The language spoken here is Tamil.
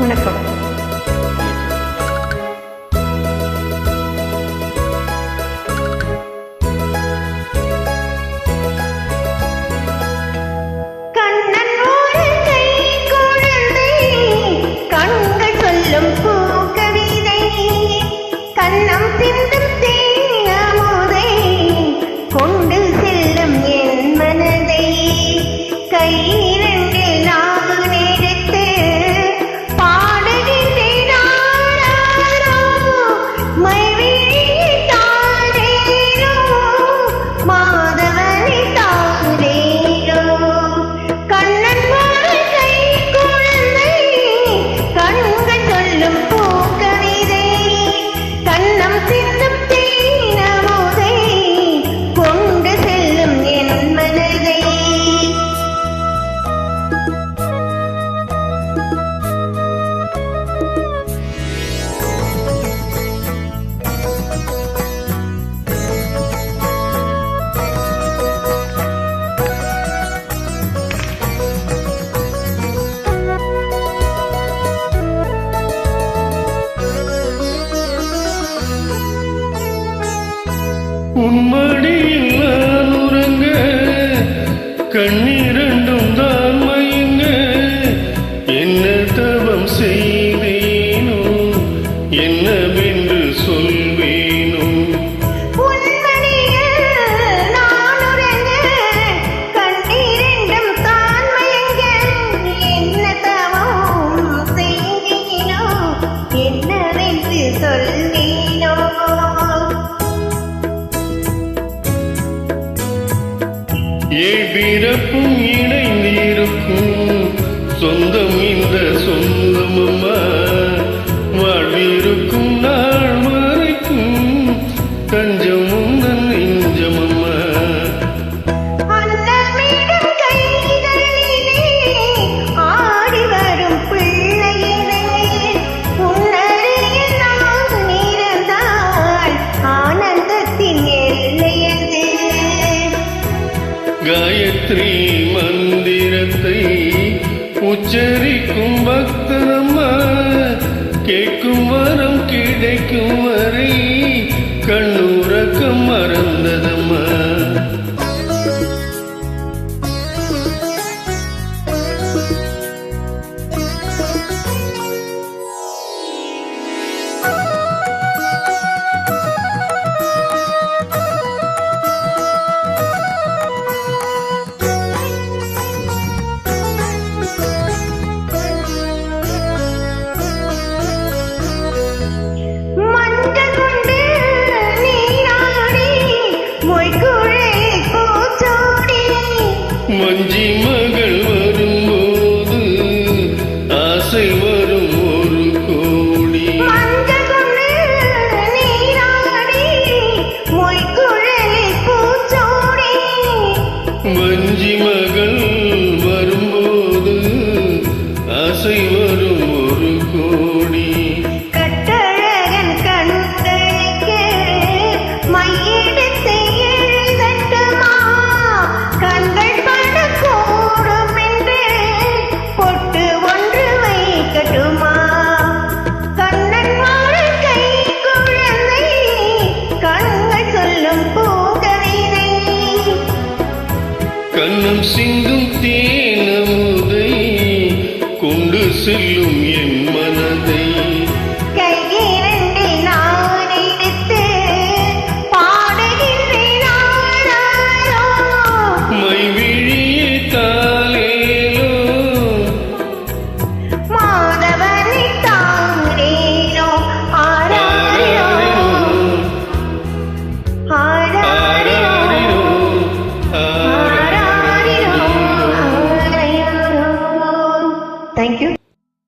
வணக்கம். உன்மடியில் நான் உறங்க கண்ணீரண்டும் தான் மயங்க என்ன தவம் செய்தேனோ என்னவென்று சொல்வேனோ பிறப்பும் இணைந்திருக்கும் சொந்தம் இந்த சொந்தமம்மா வாழ்விருக்கும் நாள் வரைக்கும் தஞ்சமும் நன் நெஞ்சமம்மா காயத்ரி மந்திரத்தை உச்சரிக்கும் பக்தனம்மா கேட்கும் வரம் கிடைக்கும் வரை கண்ணுறக்கம் மறந்ததம்மா மஞ்சி மகள் வரும்போது ஆசை வரும் ஒரு கோடி மஞ்சி மகள் வரும்போது ஆசை வரும் ஒரு கோடி கண்ணம் சிந்தும் தேனமுதை கொண்டு செல்லும் என்